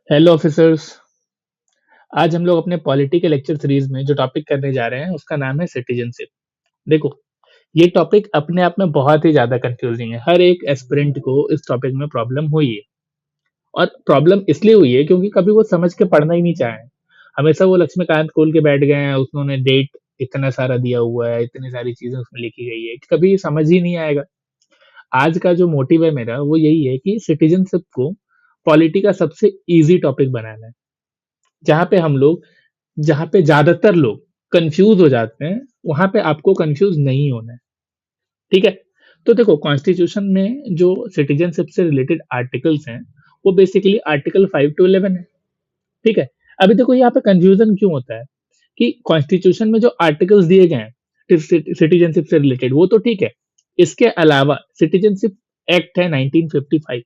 Hello officers. आज हम लोग अपने पॉलिटी के लेक्चर सीरीज में जो टॉपिक करने जा रहे हैं उसका नाम है सिटीजनशिप। देखो, ये टॉपिक अपने आप में बहुत ही ज्यादा कंफ्यूजिंग है। हर एक एस्पिरेंट को इस टॉपिक में प्रॉब्लम हुई है, और प्रॉब्लम इसलिए हुई है क्योंकि कभी वो समझ के पढ़ना ही नहीं चाहे। हमेशा वो लक्ष्मीकांत खोल के बैठ गए हैं, उन्होंने डेट इतना सारा दिया हुआ है, इतनी सारी चीजें उसमें लिखी गई है, कभी समझ ही नहीं आएगा। आज का जो मोटिव है मेरा वो यही है कि सिटीजनशिप को पॉलिटी का सबसे इजी टॉपिक बनाना है, जहाँ पे हम लोग जहाँ पे ज्यादातर लोग कंफ्यूज हो जाते हैं, वहां पे आपको कंफ्यूज नहीं होना है। ठीक है? तो देखो, कॉन्स्टिट्यूशन में जो सिटीजनशिप से रिलेटेड आर्टिकल्स हैं, वो बेसिकली आर्टिकल 5 to 11 है। ठीक है? अभी देखो, यहाँ पे कंफ्यूजन क्यों होता है कि कॉन्स्टिट्यूशन में जो आर्टिकल्स दिए गए हैं सिटीजनशिप से रिलेटेड, वो तो ठीक है। इसके अलावा सिटीजनशिप एक्ट है 1955,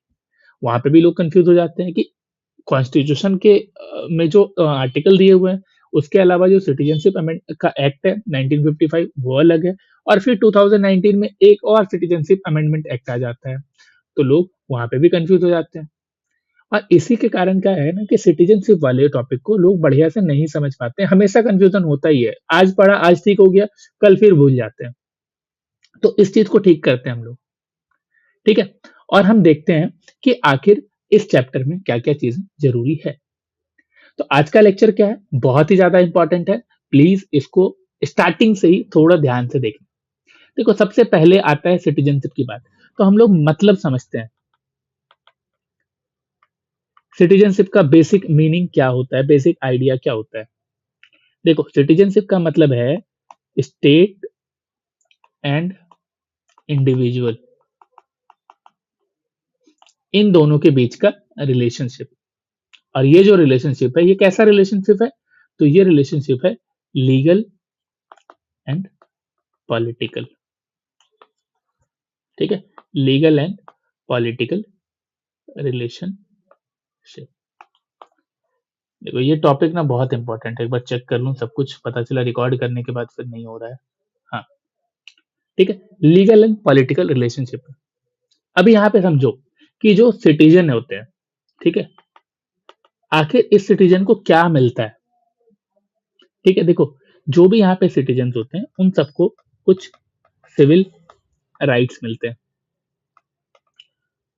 वहां पे भी लोग कंफ्यूज हो जाते हैं कि कॉन्स्टिट्यूशन के में जो आर्टिकल दिए हुए हैं, उसके अलावा जो सिटीजनशिप अमेंड का एक्ट है 1955 वो अलग है, और फिर 2019 में एक और सिटीजनशिप अमेंडमेंट एक्ट आ जाता है। तो लोग वहां पे भी कंफ्यूज हो जाते हैं, और इसी के कारण क्या है ना कि सिटीजनशिप वाले टॉपिक को लोग बढ़िया से नहीं समझ पाते हैं। हमेशा कंफ्यूजन होता ही है, आज पढ़ा आज ठीक हो गया, कल फिर भूल जाते हैं। तो इस चीज को ठीक करते हैं हम लोग। ठीक है? और हम देखते हैं कि आखिर इस चैप्टर में क्या क्या चीजें जरूरी है। तो आज का लेक्चर क्या है, बहुत ही ज्यादा इंपॉर्टेंट है। प्लीज इसको स्टार्टिंग से ही थोड़ा ध्यान से देखना। देखो, सबसे पहले आता है सिटीजनशिप की बात। तो हम लोग मतलब समझते हैं, सिटीजनशिप का बेसिक मीनिंग क्या होता है, बेसिक आइडिया क्या होता है। देखो, सिटीजनशिप का मतलब है स्टेट एंड इंडिविजुअल, इन दोनों के बीच का रिलेशनशिप। और ये जो रिलेशनशिप है, ये कैसा रिलेशनशिप है? तो ये रिलेशनशिप है लीगल एंड पॉलिटिकल। ठीक है? Legal and political relationship. देखो, ये टॉपिक ना बहुत इंपॉर्टेंट है। एक बार चेक कर लूं सब कुछ, पता चला रिकॉर्ड करने के बाद फिर नहीं हो रहा है। हाँ, ठीक है। Legal and political relationship. अभी यहाँ पे समझो कि जो सिटीजन होते हैं, ठीक है, आखिर इस सिटीजन को क्या मिलता है। ठीक है? देखो, जो भी यहाँ पे सिटीजन होते हैं उन सबको कुछ सिविल राइट्स मिलते हैं,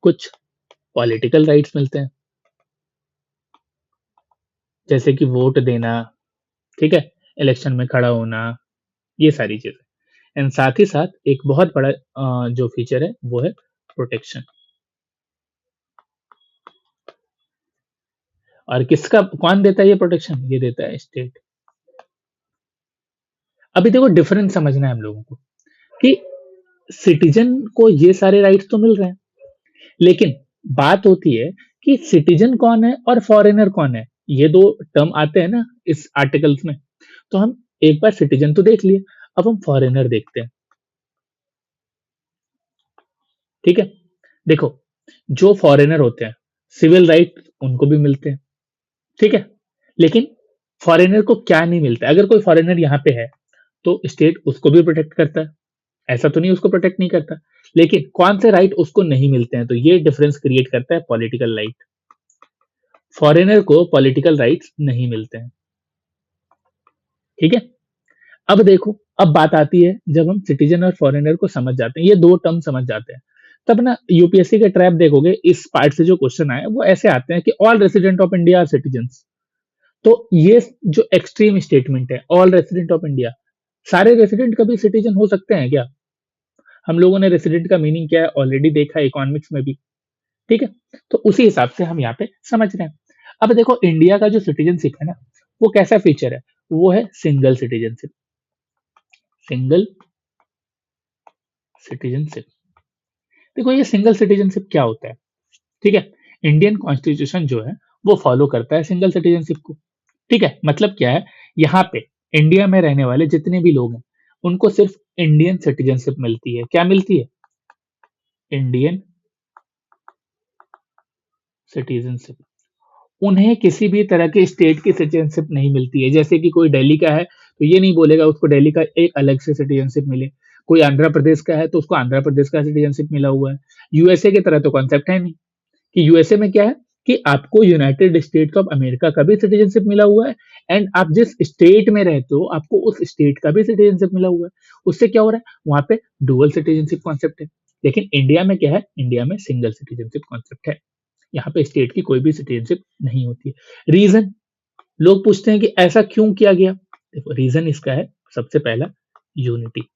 कुछ पॉलिटिकल राइट्स मिलते हैं, जैसे कि वोट देना, ठीक है, इलेक्शन में खड़ा होना, ये सारी चीजें। एंड साथ ही साथ एक बहुत बड़ा जो फीचर है वो है प्रोटेक्शन। और किसका, कौन देता है ये प्रोटेक्शन? ये देता है स्टेट। अभी देखो, डिफरेंस समझना है हम लोगों को कि सिटीजन को ये सारे राइट्स तो मिल रहे हैं, लेकिन बात होती है कि सिटीजन कौन है और फॉरेनर कौन है। ये दो टर्म आते हैं ना इस आर्टिकल्स में। तो हम एक बार सिटीजन तो देख लिए, अब हम फॉरेनर देखते हैं। ठीक है? देखो, जो फॉरेनर होते हैं, सिविल राइट उनको भी मिलते हैं। ठीक है? लेकिन फॉरेनर को क्या नहीं मिलता? अगर कोई फॉरेनर यहाँ पे है तो स्टेट उसको भी प्रोटेक्ट करता है, ऐसा तो नहीं उसको प्रोटेक्ट नहीं करता। लेकिन कौन से राइट उसको नहीं मिलते हैं, तो ये डिफरेंस क्रिएट करता है पॉलिटिकल राइट। फॉरेनर को पॉलिटिकल राइट्स नहीं मिलते हैं। ठीक है? अब देखो, अब बात आती है जब हम सिटीजन और फॉरेनर को समझ जाते हैं, ये दो टर्म समझ जाते हैं, तब ना यूपीएससी के ट्रैप देखोगे, इस पार्ट से जो क्वेश्चन आए वो ऐसे आते हैं कि all resident of India are citizens. तो ये जो एक्सट्रीम स्टेटमेंट है, ऑल रेसिडेंट ऑफ इंडिया, सारे रेसिडेंट कभी सिटीजन हो सकते हैं क्या? हम लोगों ने रेसिडेंट का मीनिंग क्या है ऑलरेडी देखा है इकोनॉमिक्स में भी। ठीक है? तो उसी हिसाब से हम यहाँ पे समझ रहे हैं। अब देखो, इंडिया का जो सिटीजनशिप है ना, वो कैसा फीचर है? वो है सिंगल सिटीजनशिप। Single citizenship. देखो, ये सिंगल सिटीजनशिप क्या होता है? ठीक है? इंडियन कॉन्स्टिट्यूशन जो है वो फॉलो करता है सिंगल सिटीजनशिप को। ठीक है? मतलब क्या है, यहाँ पे इंडिया में रहने वाले जितने भी लोग हैं उनको सिर्फ इंडियन सिटीजनशिप मिलती है। क्या मिलती है? Indian citizenship. उन्हें किसी भी तरह के स्टेट की सिटीजनशिप नहीं मिलती है। जैसे कि कोई दिल्ली का है तो ये नहीं बोलेगा उसको दिल्ली का एक अलग से सिटीजनशिप मिले। कोई आंध्र प्रदेश का है तो उसको आंध्र प्रदेश का सिटीजनशिप मिला हुआ है। यूएसए की तरह तो कॉन्सेप्ट है नहीं कि यूएसए में क्या है कि आपको यूनाइटेड स्टेट्स ऑफ अमेरिका का भी सिटीजनशिप मिला हुआ है एंड आप जिस स्टेट में रहते हो आपको उस स्टेट का भी सिटीजनशिप मिला हुआ है। उससे क्या हो रहा है, वहां पे डुअल सिटीजनशिप कॉन्सेप्ट है। लेकिन इंडिया में क्या है, इंडिया में सिंगल सिटीजनशिप कॉन्सेप्ट है। यहाँ पे स्टेट की कोई भी सिटीजनशिप नहीं होती है। रीजन, लोग पूछते हैं कि ऐसा क्यों किया गया। देखो रीजन इसका है, सबसे पहला यूनिटी।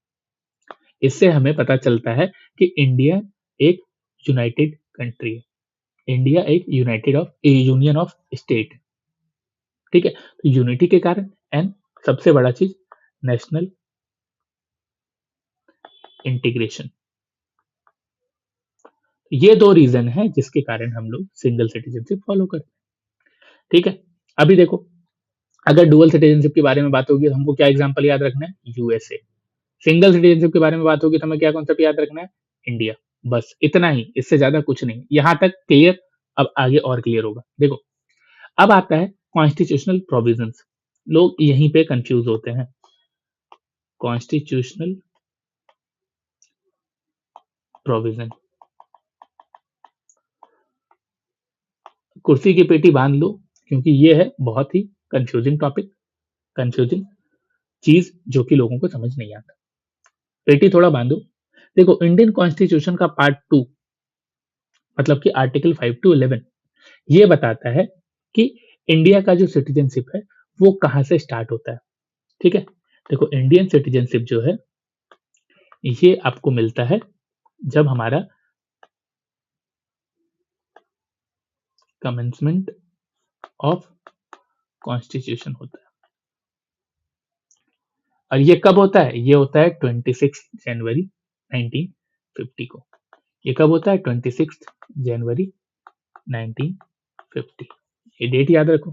इससे हमें पता चलता है कि इंडिया एक यूनाइटेड कंट्री है। इंडिया एक यूनियन ऑफ स्टेट, ठीक है। तो यूनिटी के कारण एंड सबसे बड़ा चीज नेशनल इंटीग्रेशन। ये दो रीजन है जिसके कारण हम लोग सिंगल सिटीजनशिप फॉलो करते हैं, ठीक है। अभी देखो, अगर डुअल सिटीजनशिप के बारे में बात होगी तो हमको क्या एग्जांपल याद रखना है, यूएसए। सिंगल सिटीजनशिप के बारे में बात होगी तो हमें क्या कॉन्सेप्ट याद रखना है, इंडिया। बस इतना ही, इससे ज्यादा कुछ नहीं। यहां तक क्लियर। अब आगे और क्लियर होगा। देखो, अब आता है कॉन्स्टिट्यूशनल प्रोविजंस। लोग यहीं पे कंफ्यूज होते हैं। कॉन्स्टिट्यूशनल प्रोविजन, कुर्सी की पेटी बांध लो, क्योंकि ये है बहुत ही कंफ्यूजिंग टॉपिक, कंफ्यूजिंग चीज जो कि लोगों को समझ नहीं आता। पेटी थोड़ा बांधो। देखो, इंडियन कॉन्स्टिट्यूशन का पार्ट 2 मतलब कि आर्टिकल 5 to 11 ये बताता है कि इंडिया का जो सिटीजनशिप है वो कहाँ से स्टार्ट होता है, ठीक है। देखो, इंडियन सिटीजनशिप जो है ये आपको मिलता है जब हमारा कमेंसमेंट ऑफ कॉन्स्टिट्यूशन होता है। और ये कब होता है, ये होता है 26 जनवरी 1950 को। ये कब होता है, 26 जनवरी 1950। ये डेट याद रखो।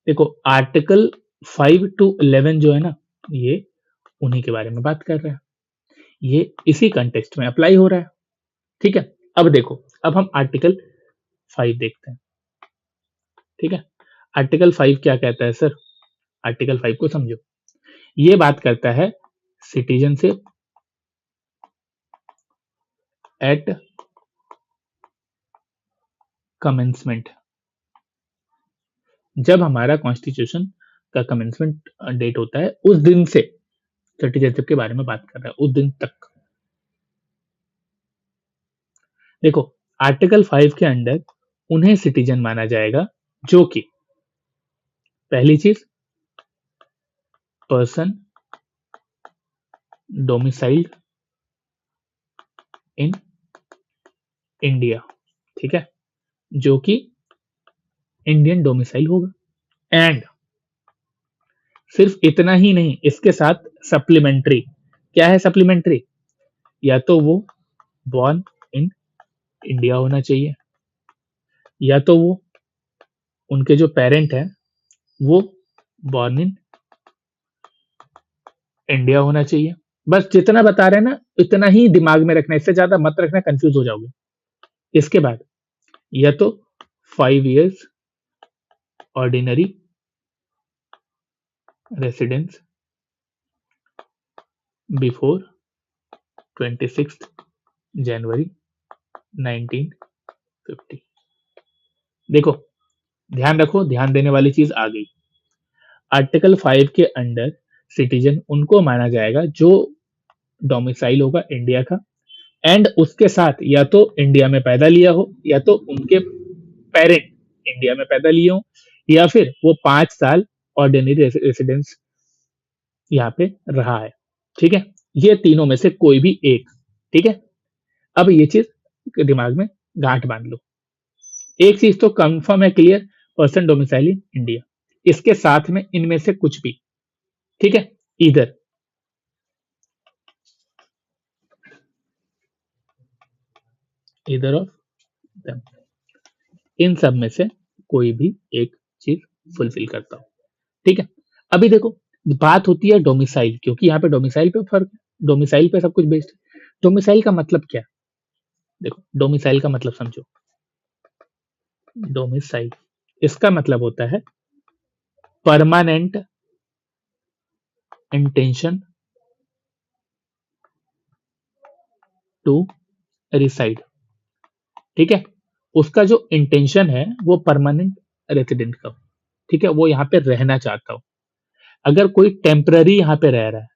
देखो, आर्टिकल 5 to 11 जो है ना, ये उन्हीं के बारे में बात कर रहा है। ये इसी कंटेक्स्ट में अप्लाई हो रहा है, ठीक है। अब देखो, अब हम आर्टिकल 5 देखते हैं, ठीक है। आर्टिकल 5 क्या कहता है सर, आर्टिकल 5 को समझो। ये बात करता है सिटीजनशिप एट कमेंसमेंट। जब हमारा कॉन्स्टिट्यूशन का कमेंसमेंट डेट होता है उस दिन से सिटीजनशिप के बारे में बात कर रहा है, उस दिन तक। देखो, आर्टिकल 5 के अंडर उन्हें सिटीजन माना जाएगा जो कि पहली चीज पर्सन डोमिसाइल्ड इन इंडिया, ठीक है, जो कि इंडियन डोमिसाइल होगा। एंड सिर्फ इतना ही नहीं, इसके साथ सप्लीमेंट्री, क्या है सप्लीमेंट्री, या तो वो बॉर्न इन इंडिया होना चाहिए, या तो वो उनके जो पेरेंट है वो बॉर्न इन इंडिया होना चाहिए। बस जितना बता रहे हैं ना इतना ही दिमाग में रखना, इससे ज्यादा मत रखना, कंफ्यूज हो जाओगे। इसके बाद या तो 5 years ऑर्डिनरी रेसिडेंस बिफोर 26 जनवरी 1950। देखो, ध्यान रखो, ध्यान देने वाली चीज आ गई। आर्टिकल 5 के अंडर सिटीजन उनको माना जाएगा जो डोमिसाइल होगा इंडिया का, एंड उसके साथ या तो इंडिया में पैदा लिया हो, या तो उनके पेरेंट इंडिया में पैदा लिए हो, या फिर वो 5 साल ऑर्डिनरी रेसिडेंस यहाँ पे रहा है, ठीक है। ये तीनों में से कोई भी एक, ठीक है। अब ये चीज दिमाग में गांठ बांध लो। एक चीज तो कंफर्म है, clear, person domicile in India. इसके साथ में इनमें से कुछ भी, ठीक है, इधर इधर ऑफ देम, इन सब में से कोई भी एक चीज फुलफिल करता हूं, ठीक है। अभी देखो, बात होती है डोमिसाइल, क्योंकि यहाँ पे डोमिसाइल पे फर्क है, डोमिसाइल पे सब कुछ बेस्ड है। डोमिसाइल का मतलब क्या है, देखो डोमिसाइल का मतलब समझो। डोमिसाइल, इसका मतलब होता है परमानेंट इंटेंशन टू रिसाइड, ठीक है। उसका जो इंटेंशन है वो परमानेंट रेसिडेंट का हो, ठीक है, वो यहाँ पे रहना चाहता हो। अगर कोई टेम्पररी यहाँ पे रह रहा है,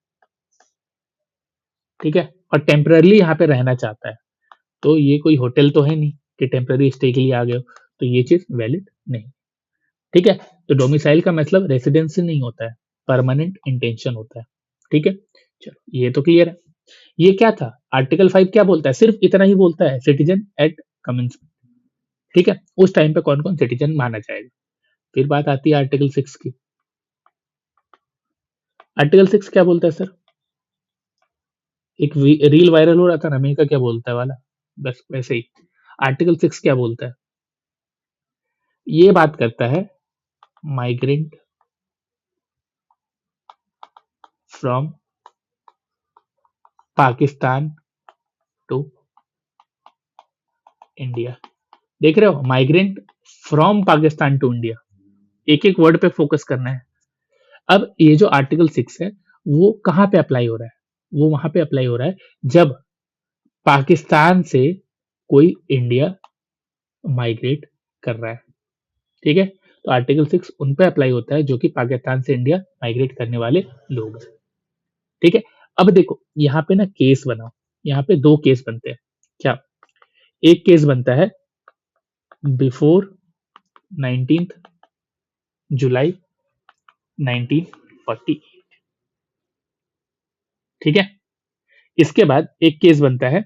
ठीक है, और टेम्पररी यहाँ पे रहना चाहता है, तो ये कोई होटल तो है नहीं कि टेम्पररी स्टे के लिए आ गए हो, तो ये चीज वैलिड नहीं, ठीक है। तो डोमिसाइल का मतलब रेसिडेंसी नहीं होता है, परमानेंट इंटेंशन होता है, ठीक है। चलो ये तो क्लियर है। ये क्या था, आर्टिकल 5 क्या बोलता है, सिर्फ इतना ही बोलता है, सिटीजन एट कमेंसमेंट, ठीक है, उस टाइम पे कौन कौन सिटीजन माना जाएगा। फिर बात आती है आर्टिकल 6 की। आर्टिकल 6 क्या बोलता है सर, एक रील वायरल हो रहा था ना, अमेरिका क्या बोलता है वाला, बस वैसे ही। आर्टिकल 6 क्या बोलता है, ये बात करता है migrant from Pakistan to India. देख रहे हो, migrant from Pakistan to India, एक एक वर्ड पे फोकस करना है। अब ये जो आर्टिकल 6 है वो कहाँ पे अप्लाई हो रहा है, वो वहां पे अप्लाई हो रहा है जब पाकिस्तान से कोई इंडिया माइग्रेट कर रहा है, ठीक है। तो आर्टिकल 6 उन पे अप्लाई होता है जो कि पाकिस्तान से इंडिया माइग्रेट करने वाले लोग हैं, ठीक है। अब देखो यहाँ पे ना केस बनाओ, यहाँ पे दो केस बनते हैं। क्या, एक केस बनता है बिफोर 19th जुलाई 1940, ठीक है। इसके बाद एक केस बनता है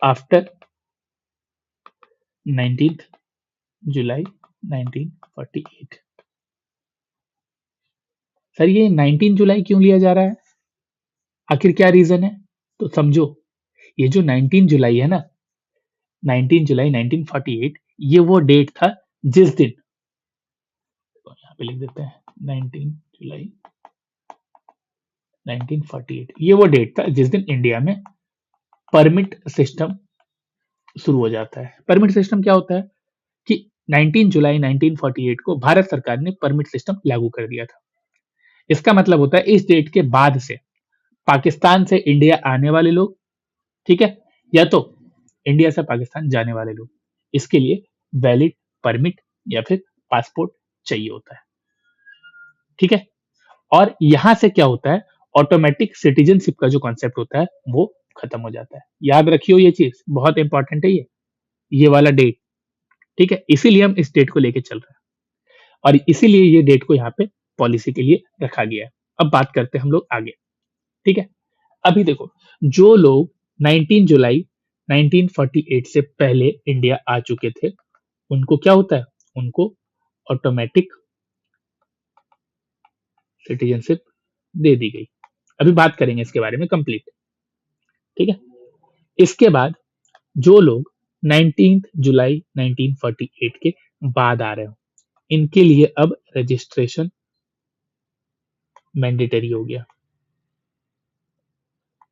आफ्टर 19th जुलाई 1948। सर ये 19 जुलाई क्यों लिया जा रहा है, आखिर क्या रीजन है, तो समझो, ये जो 19 जुलाई है ना, 19 जुलाई 1948, ये वो डेट था जिस दिन, तो यहाँ पे लिख देते हैं 19 जुलाई 1948, ये वो डेट था जिस दिन इंडिया में परमिट सिस्टम शुरू हो जाता है। परमिट सिस्टम क्या होता है कि 19 जुलाई 1948 को भारत सरकार ने परमिट सिस्टम लागू कर दिया था। इसका मतलब होता है इस डेट के बाद से पाकिस्तान से इंडिया आने वाले लोग, ठीक है, या तो इंडिया से पाकिस्तान जाने वाले लोग, इसके लिए वैलिड परमिट या फिर पासपोर्ट चाहिए होता है, ठीक है। और यहां से क्या होता है, ऑटोमेटिक सिटीजनशिप का जो कॉन्सेप्ट होता है वो खत्म हो जाता है। याद रखियो ये चीज बहुत इंपॉर्टेंट है, ये वाला डेट, ठीक है, इसीलिए हम इस डेट को लेके चल रहे हैं और इसीलिए ये डेट को यहाँ पे पॉलिसी के लिए रखा गया है। अब बात करते हैं हम लोग आगे, ठीक है। अभी देखो, जो लोग 19 जुलाई 1948 से पहले इंडिया आ चुके थे, उनको क्या होता है, उनको ऑटोमेटिक सिटीजनशिप दे दी गई। अभी बात करेंगे इसके बारे में कंप्लीट, ठीक है। इसके बाद जो लोग 19 जुलाई 1948 के बाद आ रहे हो, इनके लिए अब रजिस्ट्रेशन मैंडेटरी हो गया।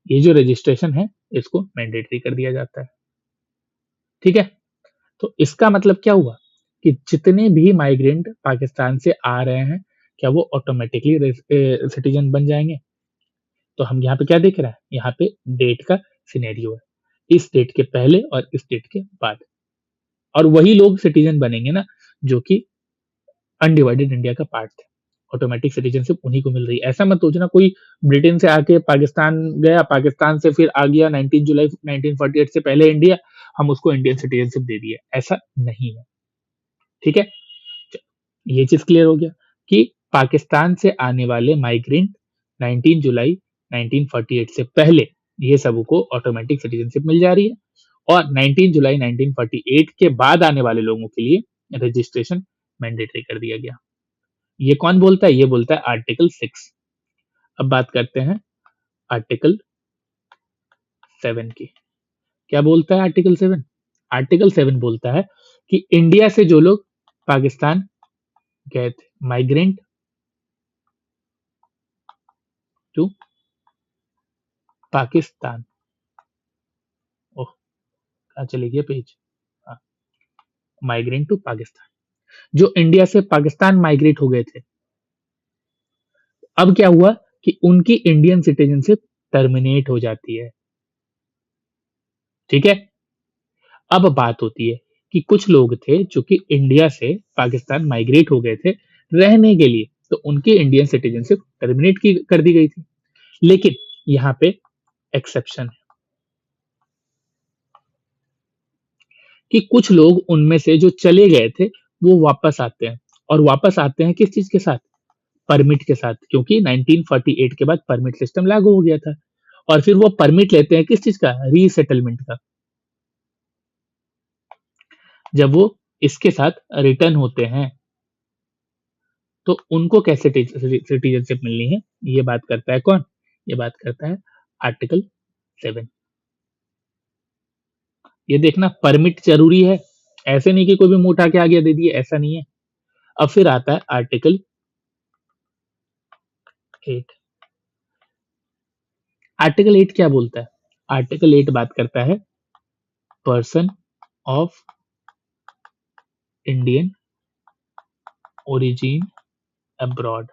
ये जो रजिस्ट्रेशन है इसको मैंडेटरी कर दिया जाता है, ठीक है। तो इसका मतलब क्या हुआ कि जितने भी माइग्रेंट पाकिस्तान से आ रहे हैं, क्या वो ऑटोमेटिकली सिटीजन बन जाएंगे। तो हम यहाँ पे क्या देख रहे हैं, यहाँ पे डेट का सिनेरियो है, इस डेट के पहले और इस डेट के बाद, और वही लोग सिटीजन बनेंगे ना जो कि अनडिवाइडेड इंडिया का पार्ट थे। ऑटोमेटिक सिटीजनशिप उन्हीं को मिल रही है। ऐसा मत सोचना कोई ब्रिटेन से आके पाकिस्तान गया, पाकिस्तान से फिर आ गया 19 जुलाई 1948 से पहले इंडिया, हम उसको इंडियन सिटीजनशिप दे दिए, ऐसा नहीं है, ठीक है। ये चीज क्लियर हो गया कि पाकिस्तान से आने वाले माइग्रेंट 19 जुलाई 1948 से पहले ये सब को ऑटोमेटिक सिटीजनशिप मिल जा रही है, और 19 जुलाई 1948 के बाद आने वाले लोगों के लिए रजिस्ट्रेशन मैंडेटरी कर दिया गया। ये कौन बोलता है, ये बोलता है आर्टिकल 6। अब बात करते हैं आर्टिकल 7 की। क्या बोलता है आर्टिकल 7, आर्टिकल 7 बोलता है कि इंडिया से जो लोग पाकिस्तान गए थे, माइग्रेंट टू पाकिस्तान, ओह कहाँ चले गया पेज, हाँ, माइग्रेंट टू पाकिस्तान, जो इंडिया से पाकिस्तान माइग्रेट हो गए थे, अब क्या हुआ कि उनकी इंडियन सिटीजनशिप टर्मिनेट हो जाती है, ठीक है। अब बात होती है कि कुछ लोग थे जो कि इंडिया से पाकिस्तान माइग्रेट हो गए थे रहने के लिए, तो उनकी इंडियन सिटीजनशिप टर्मिनेट की कर दी गई थी। लेकिन यहाँ पे एक्सेप्शन है कि कुछ लोग उनमें से जो चले गए थे वो वापस आते हैं, और वापस आते हैं किस चीज के साथ? परमिट के साथ, क्योंकि 1948 के बाद परमिट सिस्टम लागू हो गया था। और फिर वो परमिट लेते हैं किस चीज का? रीसेटलमेंट का। जब वो इसके साथ रिटर्न होते हैं तो उनको कैसे सिटीजनशिप मिलनी है, ये बात करता है कौन? ये बात करता है आर्टिकल 7। ये देखना, परमिट जरूरी है, ऐसे नहीं कि कोई भी मुंह उठा के आ गया दे दिए, ऐसा नहीं है। अब फिर आता है आर्टिकल 8। आर्टिकल 8 क्या बोलता है? आर्टिकल 8 बात करता है person of Indian origin abroad.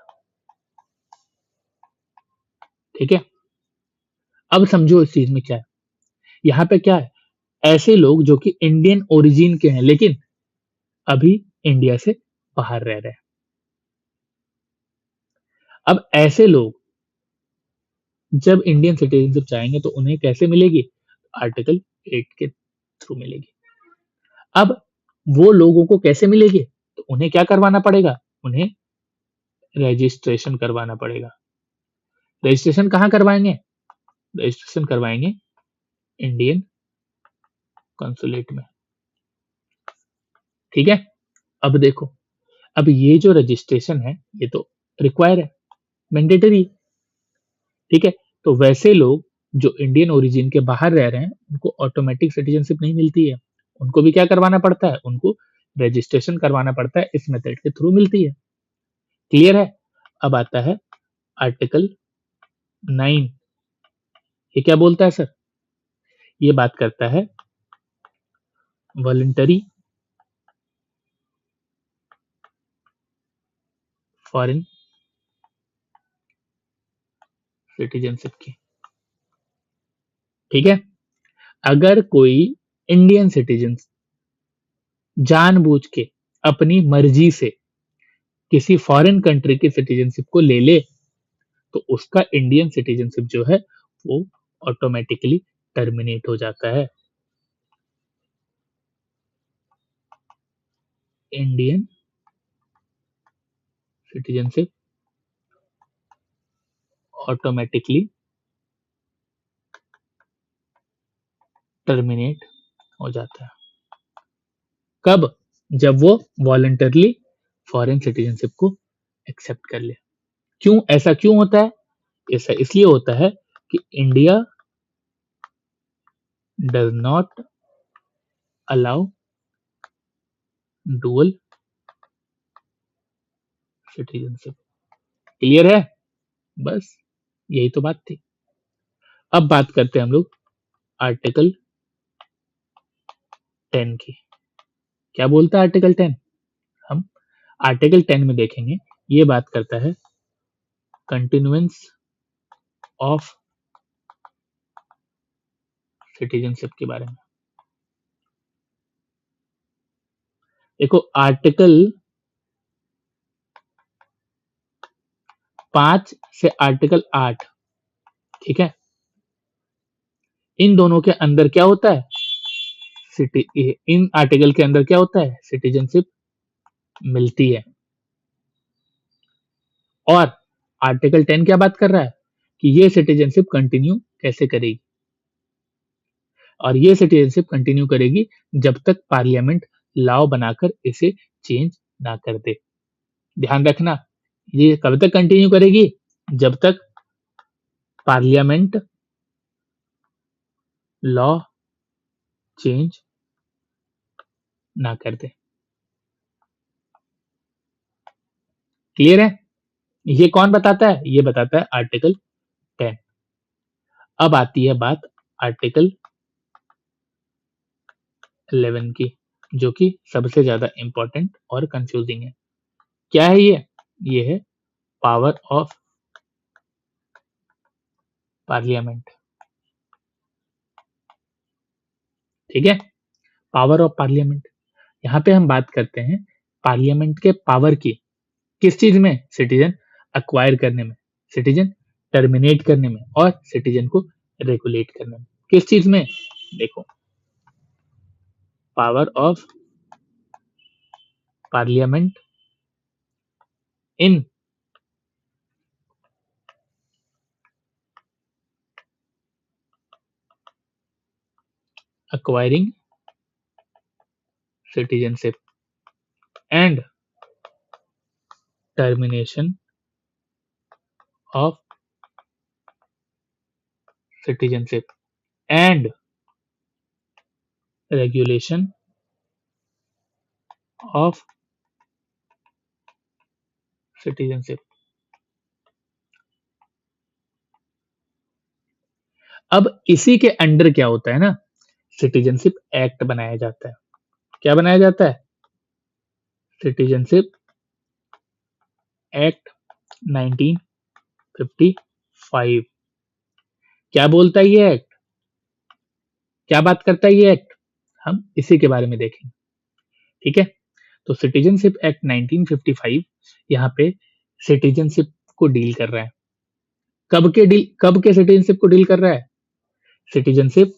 ठीक है, अब समझो इस चीज में क्या है। यहाँ पे क्या है? ऐसे लोग जो कि इंडियन ओरिजिन के हैं लेकिन अभी इंडिया से बाहर रह रहे हैं। अब ऐसे लोग जब इंडियन सिटीजनशिप चाहेंगे तो उन्हें कैसे मिलेगी? आर्टिकल 8 के थ्रू मिलेगी। अब वो लोगों को कैसे मिलेगी? तो उन्हें क्या करवाना पड़ेगा? उन्हें रजिस्ट्रेशन करवाना पड़ेगा। रजिस्ट्रेशन कहाँ करवाएंगे? रजिस्ट्रेशन करवाएंगे इंडियन कंसुलेट में। ठीक है, अब देखो, अब ये जो रजिस्ट्रेशन है ये तो रिक्वायर है, मैंडेटरी। ठीक है, तो वैसे लोग जो इंडियन ओरिजिन के बाहर रह रहे हैं उनको ऑटोमेटिक सिटीजनशिप नहीं मिलती है। उनको भी क्या करवाना पड़ता है? उनको रजिस्ट्रेशन करवाना पड़ता है, इस मेथड के थ्रू मिलती है। क्लियर है? अब आता है आर्टिकल 9। ये क्या बोलता है सर? ये बात करता है वॉलंटरी फॉरेन सिटीजनशिप की। ठीक है, अगर कोई इंडियन सिटीजन जानबूझ के अपनी मर्जी से किसी फॉरेन कंट्री की सिटीजनशिप को ले ले तो उसका इंडियन सिटीजनशिप जो है वो ऑटोमेटिकली टर्मिनेट हो जाता है। इंडियन सिटीजनशिप ऑटोमेटिकली टर्मिनेट हो जाता है। कब? जब वो वॉलंटरली फॉरेन सिटीजनशिप को एक्सेप्ट कर ले। क्यों ऐसा क्यों होता है? ऐसा इसलिए होता है कि India does not allow dual citizenship. Clear है? बस यही तो बात थी। अब बात करते हैं हम लोग आर्टिकल 10 की। क्या बोलता है आर्टिकल 10? हम आर्टिकल 10 में देखेंगे, ये बात करता है कंटिन्यूएंस ऑफ सिटीजनशिप के बारे में। देखो, आर्टिकल 5 से आर्टिकल 8, ठीक है, इन दोनों के अंदर क्या होता है? सिटी इन आर्टिकल के अंदर क्या होता है? सिटीजनशिप मिलती है। और आर्टिकल 10 क्या बात कर रहा है? कि ये सिटीजनशिप कंटिन्यू कैसे करेगी? और ये सिटीजनशिप कंटिन्यू करेगी जब तक पार्लियामेंट लॉ बनाकर इसे चेंज ना कर दे। ध्यान रखना, ये कब तक कंटिन्यू करेगी? जब तक पार्लियामेंट लॉ चेंज ना कर दे। क्लियर है? ये कौन बताता है? ये बताता है आर्टिकल 10। अब आती है बात आर्टिकल 11 की, जो कि सबसे ज्यादा इंपॉर्टेंट और कंफ्यूजिंग है। क्या है ये? ये है पावर ऑफ पार्लियामेंट। ठीक है, पावर ऑफ पार्लियामेंट, यहाँ पे हम बात करते हैं पार्लियामेंट के पावर की, किस चीज में? सिटीजन अक्वायर करने में, सिटीजन टर्मिनेट करने में और सिटीजन को रेगुलेट करने में। किस चीज में? देखो, power of parliament in acquiring citizenship and termination of citizenship and regulation of citizenship। अब इसी के अंडर क्या होता है ना, सिटीजनशिप एक्ट बनाया जाता है। क्या बनाया जाता है? Citizenship act 1955। क्या बोलता है ये एक्ट? क्या बात करता है ये एक्ट? हम इसी के बारे में देखेंगे, ठीक है। तो सिटीजनशिप एक्ट 1955 यहाँ पे सिटीजनशिप को डील कर रहा है। कब के सिटीजनशिप को डील कर रहा है? Citizenship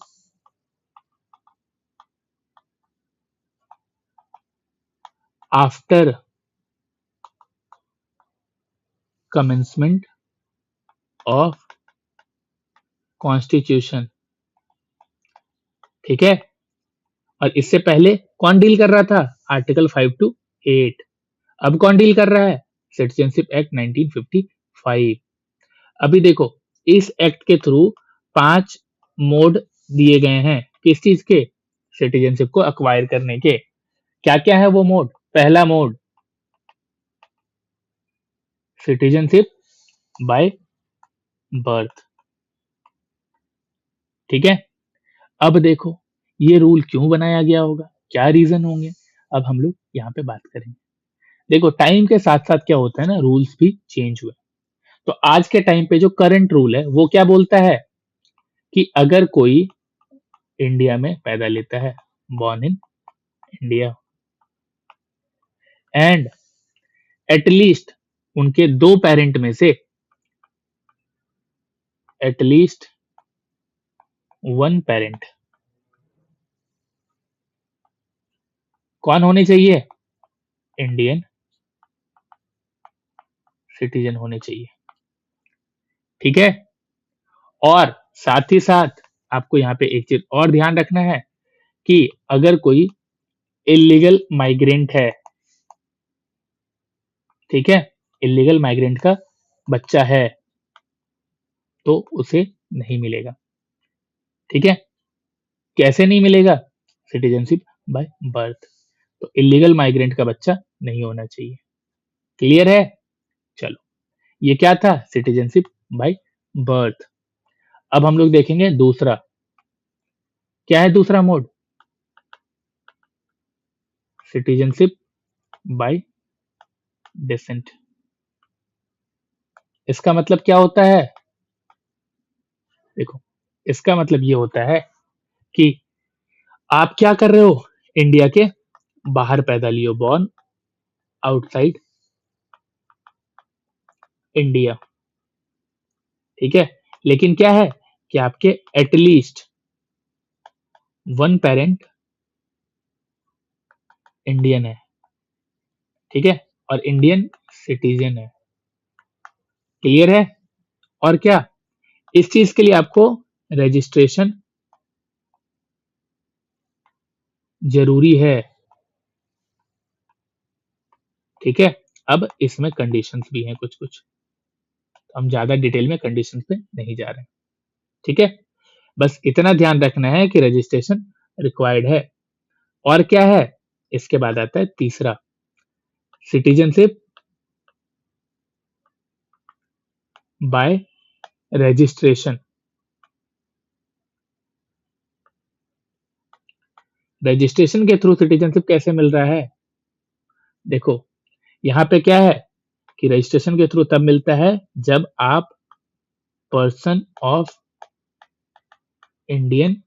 after commencement of constitution, ठीक है। और इससे पहले कौन डील कर रहा था? Article 5 to 8। अब कौन डील कर रहा है? Citizenship act 1955। अभी देखो, इस एक्ट के थ्रू 5 मोड दिए गए हैं, किस चीज के? सिटीजनशिप को अक्वायर करने के। क्या क्या है वो मोड? पहला मोड, सिटीजनशिप बाय बर्थ, ठीक है। अब देखो, ये रूल क्यों बनाया गया होगा, क्या रीजन होंगे, अब हम लोग यहाँ पे बात करेंगे। देखो, टाइम के साथ साथ क्या होता है ना, रूल्स भी चेंज हुए। तो आज के टाइम पे जो करंट रूल है वो क्या बोलता है कि अगर कोई इंडिया में पैदा लेता है, born in India, and at least उनके 2 पेरेंट में से एटलीस्ट 1 पेरेंट कौन होने चाहिए? इंडियन सिटीजन होने चाहिए, ठीक है। और साथ ही साथ आपको यहाँ पे एक चीज और ध्यान रखना है कि अगर कोई इलीगल माइग्रेंट है, ठीक है, इलीगल माइग्रेंट का बच्चा है तो उसे नहीं मिलेगा, ठीक है। कैसे नहीं मिलेगा? Citizenship by birth. तो इलीगल माइग्रेंट का बच्चा नहीं होना चाहिए, क्लियर है। चलो, ये क्या था? Citizenship by birth. अब हम लोग देखेंगे दूसरा, क्या है दूसरा मोड? Citizenship by decent. इसका मतलब क्या होता है? देखो, इसका मतलब ये होता है कि आप क्या कर रहे हो, इंडिया के बाहर पैदा लियो, बॉर्न आउटसाइड इंडिया, ठीक है। लेकिन क्या है कि आपके एटलीस्ट 1 पेरेंट इंडियन है, ठीक है, और इंडियन सिटीजन है, क्लियर है। और क्या, इस चीज के लिए आपको रजिस्ट्रेशन जरूरी है, ठीक है। अब इसमें कंडीशंस भी हैं कुछ कुछ, हम ज्यादा डिटेल में कंडीशंस पे नहीं जा रहे हैं, ठीक है। बस इतना ध्यान रखना है कि रजिस्ट्रेशन रिक्वायर्ड है। और क्या है? इसके बाद आता है तीसरा, सिटीजनशिप बाय रजिस्ट्रेशन। रजिस्ट्रेशन के थ्रू सिटीजनशिप कैसे मिल रहा है? देखो, यहाँ पे क्या है कि रजिस्ट्रेशन के थ्रू तब मिलता है जब आप पर्सन ऑफ इंडियन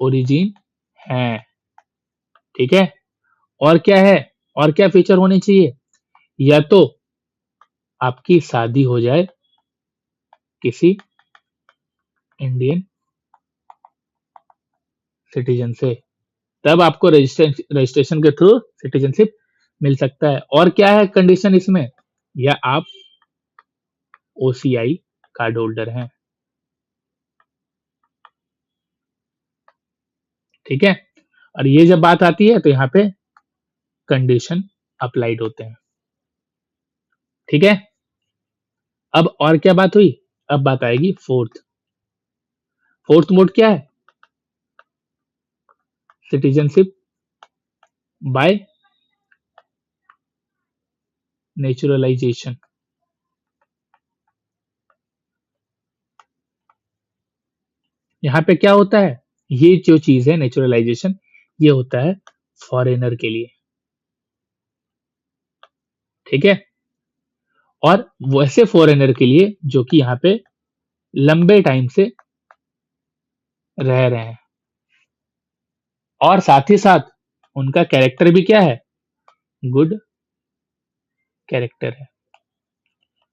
ओरिजिन हैं, ठीक है? और क्या है? और क्या फीचर होने चाहिए? या तो आपकी शादी हो जाए किसी इंडियन सिटीजन से, तब आपको रजिस्ट्रेशन के थ्रू सिटीजनशिप मिल सकता है। और क्या है कंडीशन इसमें? या आप ओसीआई कार्ड होल्डर हैं, ठीक है? और ये जब बात आती है तो यहाँ पे कंडीशन अप्लाइड होते हैं, ठीक है? अब और क्या बात हुई? अब बात आएगी फोर्थ मोड क्या है? Citizenship by naturalisation. यहाँ पे क्या होता है? ये जो चीज है नेचुरलाइजेशन, ये होता है फॉरेनर के लिए, ठीक है? और वैसे फॉरेनर के लिए जो कि यहाँ पे लंबे टाइम से रह रहे हैं, और साथ ही साथ उनका कैरेक्टर भी क्या है? गुड कैरेक्टर है।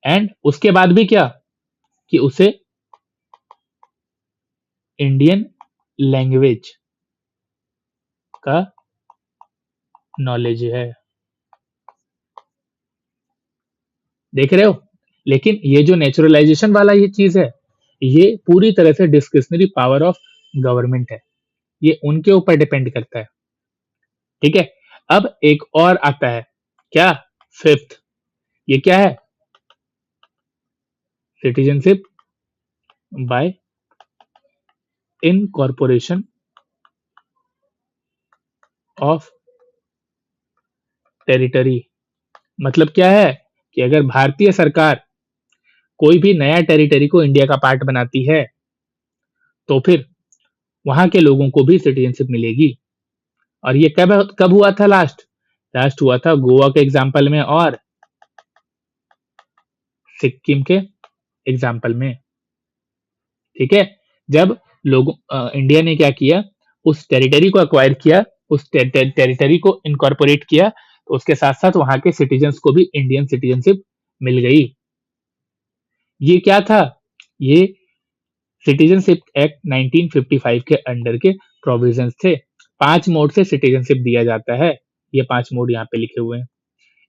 एंड उसके बाद भी क्या? कि उसे इंडियन लैंग्वेज का नॉलेज है। देख रहे हो? लेकिन ये जो नेचुरलाइजेशन वाला ये चीज है, ये पूरी तरह से डिस्क्रिशनरी पावर ऑफ गवर्नमेंट है। ये उनके ऊपर डिपेंड करता है, ठीक है? अब एक और आता है, क्या? फिफ्थ। ये क्या है? Citizenship by incorporation of territory. मतलब क्या है? कि अगर भारतीय सरकार कोई भी नया टेरिटरी को इंडिया का पार्ट बनाती है, तो फिर वहां के लोगों को भी सिटीजनशिप मिलेगी। और ये कब कब हुआ था लास्ट? लास्ट हुआ था गोवा के एग्जाम्पल में और सिक्किम के एग्जाम्पल में, ठीक है? जब इंडिया ने क्या किया, उस टेरिटरी को अक्वायर किया, उस टेरिटरी को इनकॉर्पोरेट किया, तो उसके साथ साथ वहां के सिटीजन्स को भी इंडियन सिटीजनशिप मिल गई। ये क्या था? ये सिटीजनशिप एक्ट 1955 के अंडर के प्रोविजंस थे। 5 मोड से सिटीजनशिप दिया जाता है। ये 5 मोड यहाँ पे लिखे हुए हैं।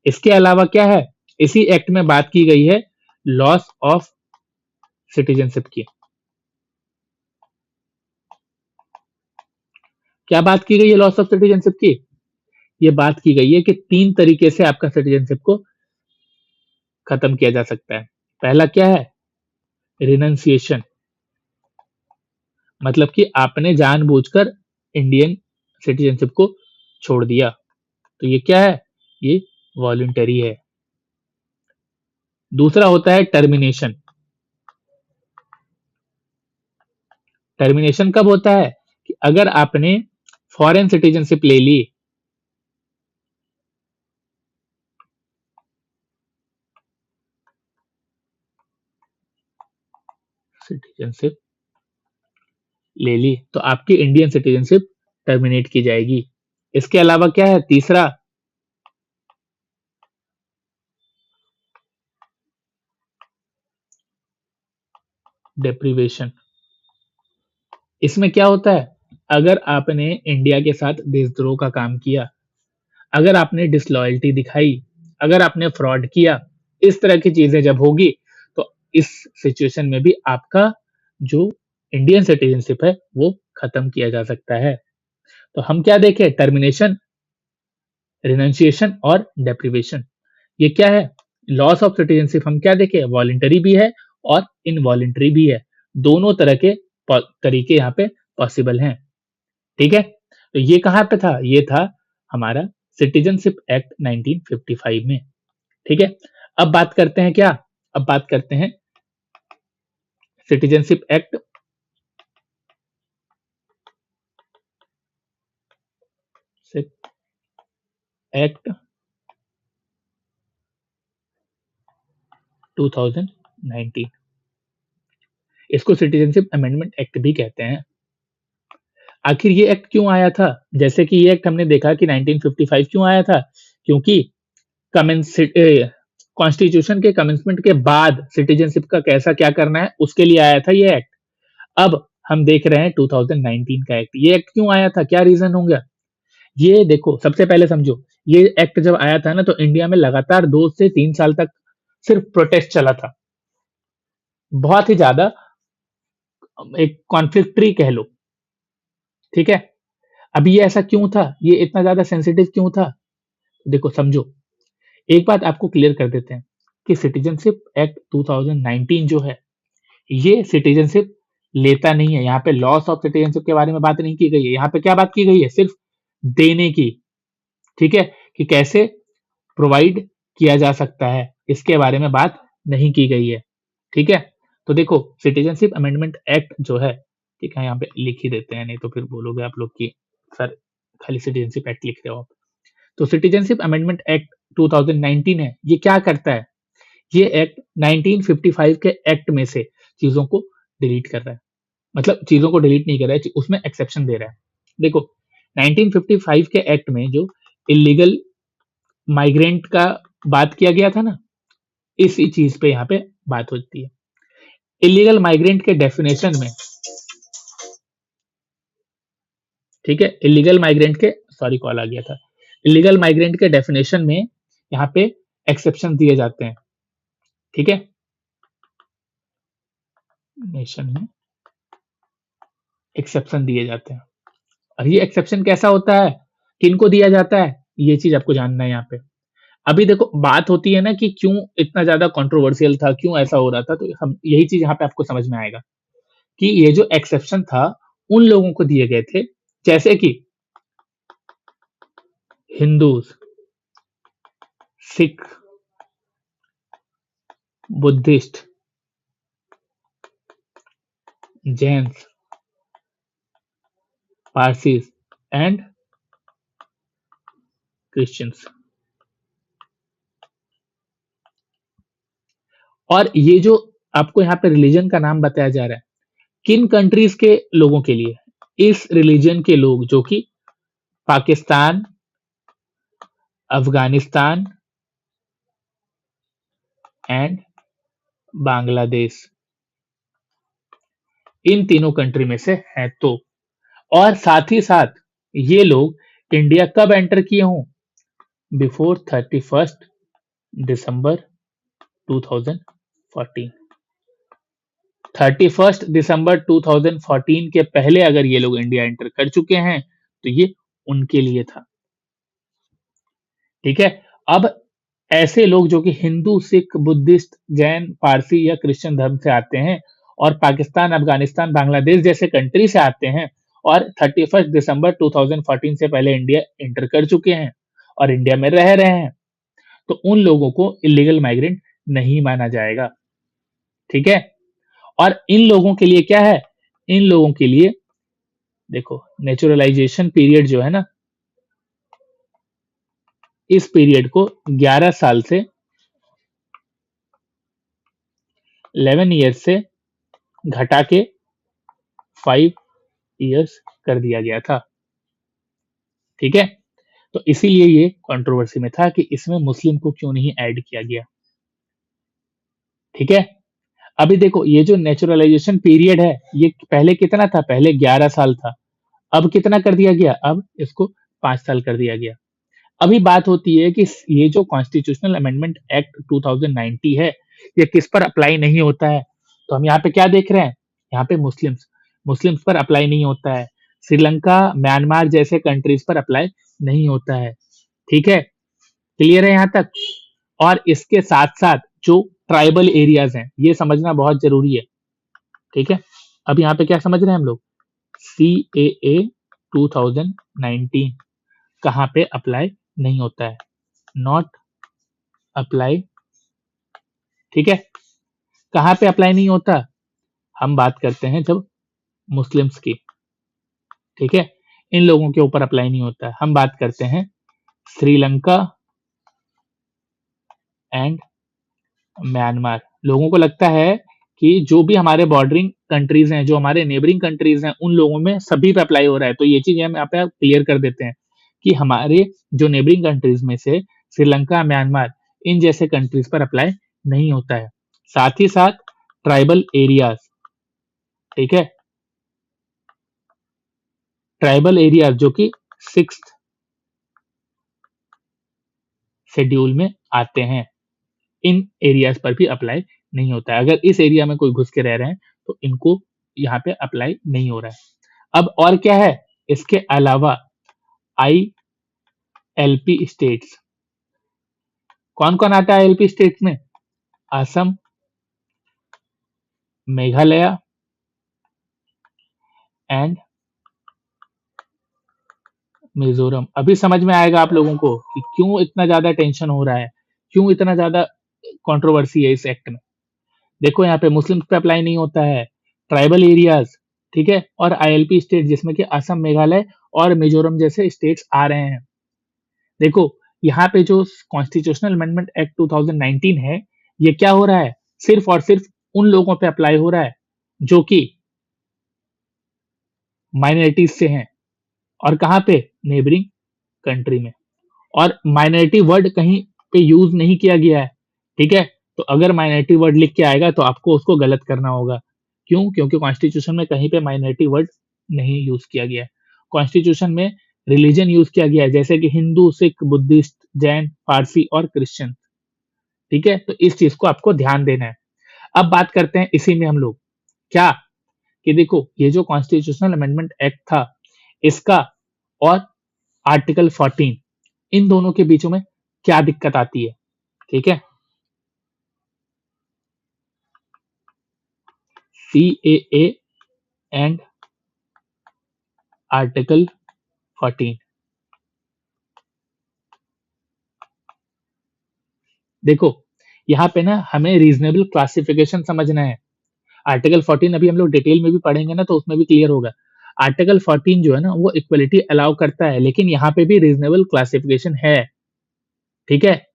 इसके अलावा क्या है? इसी एक्ट में बात की गई है लॉस ऑफ सिटीजनशिप की। क्या बात की गई है लॉस ऑफ सिटीजनशिप की? ये बात की गई है कि 3 तरीके से आपका सिटीजनशिप को खत्म किया जा सकता है। पहला क्या है? रिनंसिएशन, मतलब कि आपने जानबूझकर इंडियन सिटीजनशिप को छोड़ दिया, तो ये क्या है? ये वॉलंटरी है। दूसरा होता है टर्मिनेशन। टर्मिनेशन कब होता है? कि अगर आपने फॉरेन सिटीजनशिप ले ली, सिटीजनशिप ले ली, तो आपकी इंडियन सिटीजनशिप टर्मिनेट की जाएगी। इसके अलावा क्या है? तीसरा, डेप्रीवेशन। इसमें क्या होता है? अगर आपने इंडिया के साथ देशद्रोह का काम किया, अगर आपने डिसलॉयल्टी दिखाई, अगर आपने फ्रॉड किया, इस तरह की चीजें जब होगी, तो इस सिचुएशन में भी आपका जो इंडियन सिटीजनशिप है वो खत्म किया जा सकता है। तो हम क्या देखें? टर्मिनेशन, रिनंसिएशन और डेप्रिवेशन। ये क्या है? लॉस ऑफ सिटीजनशिप हम क्या देखें? वॉलंटरी भी है और इनवॉलंटरी भी है। दोनों तरह के तरीके यहाँ पे पॉसिबल हैं, ठीक है? तो ये कहाँ पे था? ये था हमारा सिटीजनशिप एक्ट 1955 में, ठीक है? अब बात करते हैं क्या? अब बात करते हैं सिटीजनशिप एक्ट एक्ट 2019। इसको सिटीजनशिप अमेंडमेंट एक्ट भी कहते हैं। आखिर ये एक्ट क्यों आया था? जैसे कि ये एक्ट हमने देखा कि 1955 क्यों आया था? क्योंकि कॉन्स्टिट्यूशन के कमेंसमेंट के बाद सिटीजनशिप का कैसा क्या करना है, उसके लिए आया था ये एक्ट। अब हम देख रहे हैं 2019 का एक्ट। ये एक्ट क्यों आया था? क्या रीज़न होंगे? ये देखो, सबसे पहले समझो, ये एक्ट जब आया था ना, तो इंडिया में लगातार 2 से 3 साल तक सिर्फ प्रोटेस्ट चला था। बहुत ही ज़्यादा एक कॉन्फ्लिक्टरी कह लो, ठीक है? अब ये ऐसा क्यों था? ये इतना ज़्यादा सेंसिटिव क्यों था? देखो समझो, एक बात आपको क्लियर कर देते हैं कि सिटीजनशिप एक्ट 2019 जो है, ये सिटीजनशिप लेता नहीं है। यहाँ पे लॉस ऑफ सिटीजनशिप के बारे में बात नहीं की गई है। यहाँ पे क्या बात की गई है? सिर्फ देने की, ठीक है? कि कैसे प्रोवाइड किया जा सकता है, इसके बारे में बात नहीं की गई है, ठीक है? तो देखो, सिटीजनशिप अमेंडमेंट एक्ट जो है, ठीक है, यहाँ पे लिख ही देते हैं, नहीं तो फिर बोलोगे आप लोग कि सर खाली सिटीजनशिप एक्ट लिख रहे हो आप। तो सिटीजनशिप अमेंडमेंट एक्ट 2019 है, ये क्या करता है? ये एक्ट 1955 के एक्ट में से चीज़ों को डिलीट कर रहा है। मतलब चीज़ों को डिलीट नहीं कर रहा है, उसमें एक्सेप्शन दे रहा है। देखो, 1955 के एक्ट में जो इल्लीगल माइग्रेंट का बात किया गया था ना, इसी चीज़ पे यहाँ पे बात होती है। इल्लीगल माइग्रेंट के डेफिनेशन में, ठीक है? इल्लीगल माइग्रेंट के सॉरी कॉल आ गया था। इल्लीगल माइग्रेंट के डेफिनेशन में यहाँ पे एक्सेप्शन दिए जाते हैं, ठीक है? नेशन में एक्सेप्शन दिए जाते हैं। और ये एक्सेप्शन कैसा होता है? किनको दिया जाता है? ये चीज़ आपको जानना है यहाँ पे। अभी देखो, बात होती है ना कि क्यों इतना ज़्यादा कंट्रोवर्शियल था, क्यों ऐसा हो रहा था, तो हम यही चीज़ यहाँ पे आपको समझ में आएगा कि ये जो एक्सेप्शन था, उन लोगों को दिए गए थे, जैसे कि Hindus, Sikh, Buddhist, Jains, Parsis and Christians. और ये जो आपको यहाँ पे रिलीजन का नाम बताया जा रहा है, किन कंट्रीज के लोगों के लिए? इस रिलीजन के लोग जो कि पाकिस्तान, अफगानिस्तान एंड बांग्लादेश, इन तीनों कंट्री में से हैं। तो और साथ ही साथ ये लोग इंडिया कब एंटर किए हों? बिफोर 31st दिसंबर 2014। 31st दिसंबर 2014 के पहले अगर ये लोग इंडिया एंटर कर चुके हैं, तो ये उनके लिए था, ठीक है? अब ऐसे लोग जो कि हिंदू, सिख, बुद्धिस्ट, जैन, पारसी या क्रिश्चियन धर्म से आते हैं और पाकिस्तान, अफगानिस्तान, बांग्लादेश जैसे कंट्री से आते हैं और 31 दिसंबर 2014 से पहले इंडिया एंटर कर चुके हैं और इंडिया में रह रहे हैं, तो उन लोगों को इल्लीगल माइग्रेंट नहीं माना जाएगा, ठीक है? और इन लोगों के लिए क्या है? इन लोगों के लिए देखो, नेचुरलाइजेशन पीरियड जो है ना, इस पीरियड को 11 साल से 11 ईयर्स से घटा के 5 ईयर्स कर दिया गया था, ठीक है? तो इसीलिए ये कंट्रोवर्सी में था कि इसमें मुस्लिम को क्यों नहीं ऐड किया गया, ठीक है? अभी देखो, ये जो नेचुरलाइजेशन पीरियड है, ये पहले कितना था? पहले 11 साल था। अब कितना कर दिया गया? अब इसको 5 साल कर दिया गया। अभी बात होती है कि ये जो कॉन्स्टिट्यूशनल अमेंडमेंट एक्ट 2090 है, ये किस पर अप्लाई नहीं होता है? तो हम यहाँ पे क्या देख रहे हैं? यहाँ पे मुस्लिम्स मुस्लिम्स पर अप्लाई नहीं होता है। श्रीलंका, म्यांमार जैसे कंट्रीज पर अप्लाई नहीं होता है, ठीक है? क्लियर है यहाँ तक? और इसके साथ-साथ जो ट्राइबल एरियाज़ हैं, ये समझना बहुत ज़रूरी है, ठीक है? अब यहाँ पे क्या समझ रहे हैं हम लोग? सीएए 2019 कहाँ पे अप्लाई नहीं होता है? नॉट अप्लाई, ठीक है? कहाँ पे अप्लाई नहीं होता? हम बात करते हैं जब मुस्लिम्स की, ठीक है? इन लोगों के ऊपर अप्लाई नहीं होता है। हम बात करते हैं श्रीलंका एंड म्यांमार। लोगों को लगता है कि जो भी हमारे बॉर्डरिंग कंट्रीज हैं, जो हमारे नेबरिंग कंट्रीज हैं, उन लोगों में सभी पे अप्लाई हो रहा है। तो ये चीज़ हम यहाँ पे क्लियर कर देते हैं कि हमारे जो नेबरिंग कंट्रीज में से श्रीलंका, म्यांमार इन जैसे कंट्रीज पर अप्लाई नहीं होता है। साथ ही साथ ट्राइबल एरियाज, ठीक है, ट्राइबल एरियाज जो कि 6th शेड्यूल में आते हैं, इन एरियाज पर भी अप्लाई नहीं होता है। अगर इस एरिया में कोई घुस के रह रहे हैं तो इनको यहाँ पे अप्लाई नहीं हो रहा है। अब और क्या है इसके अलावा, ILP स्टेट्स, कौन कौन आता है ILP स्टेट्स में? असम, मेघालय एंड मिजोरम। अभी समझ में आएगा आप लोगों को कि क्यों इतना ज्यादा टेंशन हो रहा है, क्यों इतना ज्यादा कंट्रोवर्सी है इस एक्ट में। देखो यहाँ पे मुस्लिम्स पे अप्लाई नहीं होता है, ट्राइबल एरियाज, ठीक है, और ILP स्टेट जिसमें कि असम, मेघालय और मिजोरम जैसे स्टेट्स आ रहे हैं। देखो यहाँ पे जो कॉन्स्टिट्यूशनल अमेंडमेंट एक्ट 2019 है, ये क्या हो रहा है, सिर्फ और सिर्फ उन लोगों पे अप्लाई हो रहा है जो कि माइनॉरिटीज से हैं, और कहाँ पे, नेबरिंग कंट्री में। और माइनॉरिटी वर्ड कहीं पे यूज नहीं किया गया है, ठीक है। तो अगर माइनॉरिटी वर्ड लिख के आएगा तो आपको उसको गलत करना होगा। क्यों? क्योंकि कॉन्स्टिट्यूशन में कहीं पे माइनॉरिटी वर्ड नहीं यूज किया गया है। कॉन्स्टिट्यूशन में रिलीजन यूज किया गया है, जैसे कि हिंदू, सिख, बुद्धिस्ट, जैन, पारसी और क्रिश्चियन, ठीक है। तो इस चीज को आपको ध्यान देना है। अब बात करते हैं इसी में हम लोग क्या, कि देखो ये जो कॉन्स्टिट्यूशनल अमेंडमेंट एक्ट था, इसका और आर्टिकल 14, इन दोनों के बीचों में क्या दिक्कत आती है, ठीक है। CAA एंड आर्टिकल 14, देखो यहाँ पे ना हमें रीजनेबल क्लासिफिकेशन समझना है। आर्टिकल 14 अभी हम लोग डिटेल में भी पढ़ेंगे ना, तो उसमें भी क्लियर होगा। आर्टिकल 14 जो है ना, वो इक्वलिटी अलाउ करता है, लेकिन यहाँ पे भी रीजनेबल क्लासिफिकेशन है, ठीक है।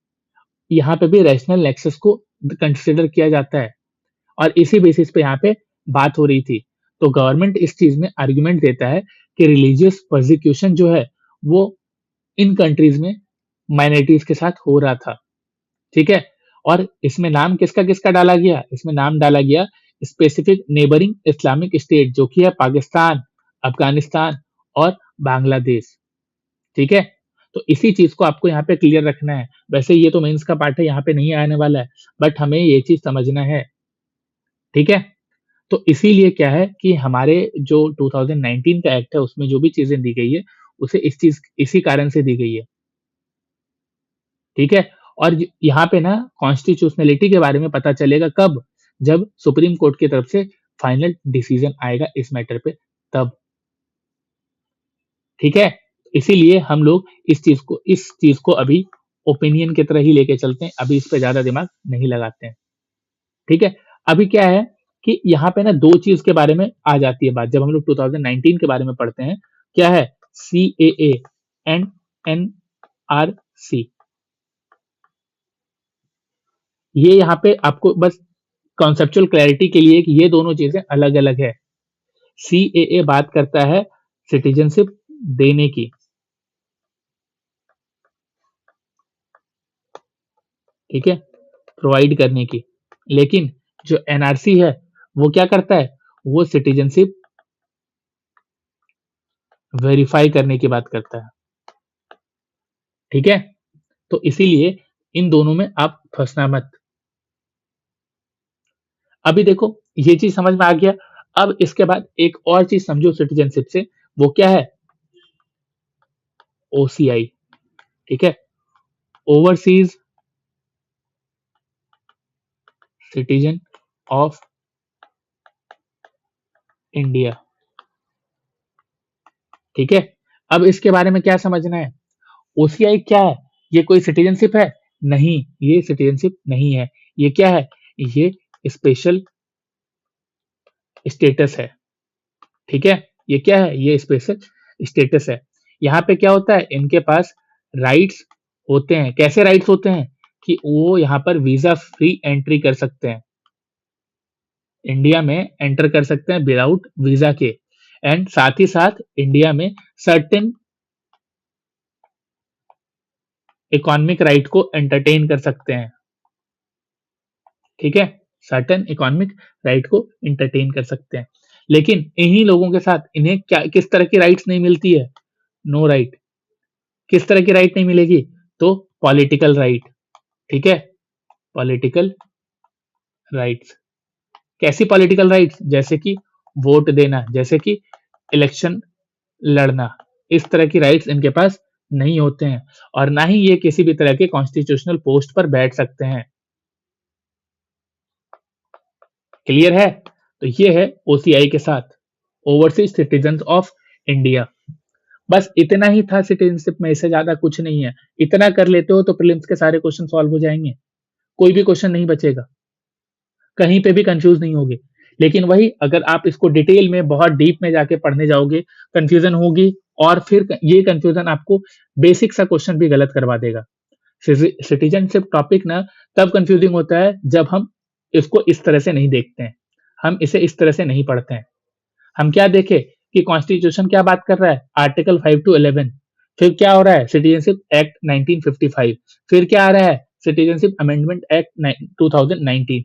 यहाँ पे भी रैशनल नेक्सस को कंसिडर किया जाता है, और इसी बेसिस पे यहाँ पे बात हो रही थी। तो गवर्नमेंट इस चीज में आर्गुमेंट देता है कि रिलीजियस प्रोसिक्यूशन जो है वो इन कंट्रीज में माइनॉरिटीज के साथ हो रहा था, ठीक है। और इसमें नाम किसका किसका डाला गया, इसमें नाम डाला गया स्पेसिफिक नेबरिंग इस्लामिक स्टेट, जो कि है पाकिस्तान, अफगानिस्तान और बांग्लादेश, ठीक है। तो इसी चीज को आपको यहाँ पे क्लियर रखना है। वैसे ये तो मेंस का पार्ट है, यहाँ पे नहीं आने वाला है, बट हमें ये चीज समझना है, ठीक है। तो इसीलिए क्या है कि हमारे जो 2019 का एक्ट है उसमें जो भी चीजें दी गई है, उसे इसी कारण से दी गई है, ठीक है। और यहाँ पे ना कॉन्स्टिट्यूशनलिटी के बारे में पता चलेगा कब, जब सुप्रीम कोर्ट की तरफ से फाइनल डिसीजन आएगा इस मैटर पे, तब, ठीक है। इसीलिए हम लोग इस चीज को अभी ओपिनियन की तरह ही लेके चलते हैं, अभी इस पे ज्यादा दिमाग नहीं लगाते हैं, ठीक है। अभी क्या है कि यहाँ पे ना दो चीज के बारे में आ जाती है बात, जब हम लोग 2019 के बारे में पढ़ते हैं। क्या है? CAA and NRC। ये यहाँ पे आपको बस कॉन्सेप्चुअल क्लैरिटी के लिए कि ये दोनों चीजें अलग अलग है। CAA बात करता है सिटीजनशिप देने की, ठीक है, प्रोवाइड करने की। लेकिन जो NRC है वो क्या करता है, वो सिटीजनशिप वेरीफाई करने की बात करता है, ठीक है। तो इसीलिए इन दोनों में आप फंसना मत। अभी देखो ये चीज समझ में आ गया। अब इसके बाद एक और चीज समझो सिटीजनशिप से, वो क्या है? OCI, ठीक है, ओवरसीज सिटीजन ऑफ इंडिया, ठीक है। अब इसके बारे में क्या समझना है? OCI क्या है? ये कोई सिटीजनशिप है? नहीं, ये सिटीजनशिप नहीं है। ये क्या है? ये स्पेशल स्टेटस है, ठीक है। ये क्या है? ये स्पेशल स्टेटस है। यहाँ पे क्या होता है, इनके पास राइट्स होते हैं। कैसे राइट्स होते हैं? कि वो यहाँ पर वीजा फ्री एंट्री कर सकते हैं, इंडिया में एंटर कर सकते हैं विदाउट वीजा के, एंड साथ ही साथ इंडिया में सर्टेन इकोनॉमिक राइट को एंटरटेन कर सकते हैं। ठीक है, सर्टेन इकोनॉमिक राइट को एंटरटेन कर सकते हैं, लेकिन इन्हीं लोगों के साथ इन्हें क्या किस तरह की राइट्स नहीं मिलती है? No right. किस तरह की राइट नहीं मिलेगी? तो पॉलिटिकल राइट। ठीक है, पॉलिटिकल राइट्स। कैसी पॉलिटिकल राइट्स? जैसे कि वोट देना, जैसे कि इलेक्शन लड़ना। इस तरह की राइट्स इनके पास नहीं होते हैं, और ना ही ये किसी भी तरह के कॉन्स्टिट्यूशनल पोस्ट पर बैठ सकते हैं। क्लियर है? तो ये है ओसीआई के साथ, ओवरसीज सिटीजन ऑफ इंडिया। बस इतना ही था सिटीजनशिप में, इससे ज्यादा कुछ नहीं है। इतना कर लेते हो तो प्रीलिम्स के सारे क्वेश्चन सॉल्व हो जाएंगे, कोई भी क्वेश्चन नहीं बचेगा, कहीं पे भी कंफ्यूज नहीं होगे। लेकिन वही अगर आप इसको डिटेल में बहुत डीप में जाके पढ़ने जाओगे, कंफ्यूजन होगी, और फिर ये कंफ्यूजन आपको बेसिक सा क्वेश्चन भी गलत करवा देगा। सिटीजनशिप टॉपिक ना तब कंफ्यूजिंग होता है जब हम इसको इस तरह से नहीं देखते हैं, हम इसे इस तरह से नहीं पढ़ते हैं। हम क्या देखें कि कॉन्स्टिट्यूशन क्या बात कर रहा है, आर्टिकल 5 टू 11। फिर क्या हो रहा है, सिटीजनशिप एक्ट 1955। फिर क्या आ रहा है, सिटीजनशिप अमेंडमेंट एक्ट 2019।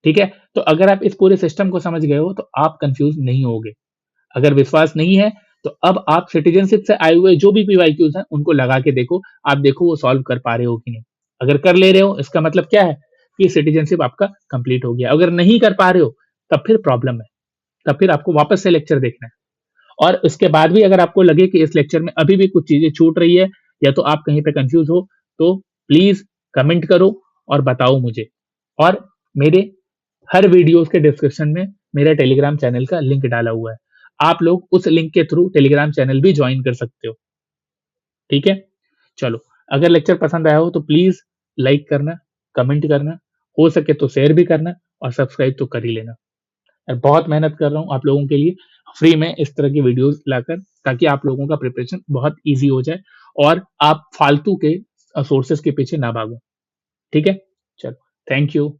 ठीक है, तो अगर आप इस पूरे सिस्टम को समझ गए हो तो आप कंफ्यूज नहीं होगे। अगर विश्वास नहीं है तो अब आप सिटीजनशिप से आए हुए जो भी पीवाईक्यूज हैं उनको लगा के देखो, आप देखो वो सॉल्व कर पा रहे हो कि नहीं। अगर कर ले रहे हो इसका मतलब क्या है कि सिटीजनशिप आपका कंप्लीट हो गया। अगर नहीं कर पा रहे हो तब फिर प्रॉब्लम है, तब फिर आपको वापस से लेक्चर देखना है। और उसके बाद भी अगर आपको लगे कि इस लेक्चर में अभी भी कुछ चीजें छूट रही है, या तो आप कहीं पे कंफ्यूज हो, तो प्लीज कमेंट करो और बताओ मुझे। और मेरे हर वीडियोस के डिस्क्रिप्शन में मेरे टेलीग्राम चैनल का लिंक डाला हुआ है, आप लोग उस लिंक के थ्रू टेलीग्राम चैनल भी ज्वाइन कर सकते हो। ठीक है, चलो, अगर लेक्चर पसंद आया हो तो प्लीज लाइक करना, कमेंट करना, हो सके तो शेयर भी करना, और सब्सक्राइब तो कर ही लेना। मैं बहुत मेहनत कर रहा हूँ आप लोगों के लिए फ्री में इस तरह की वीडियोस लाकर, ताकि आप लोगों का प्रिपरेशन बहुत ईजी हो जाए और आप फालतू के सोर्सेस के पीछे ना भागो। ठीक है, चलो, थैंक यू।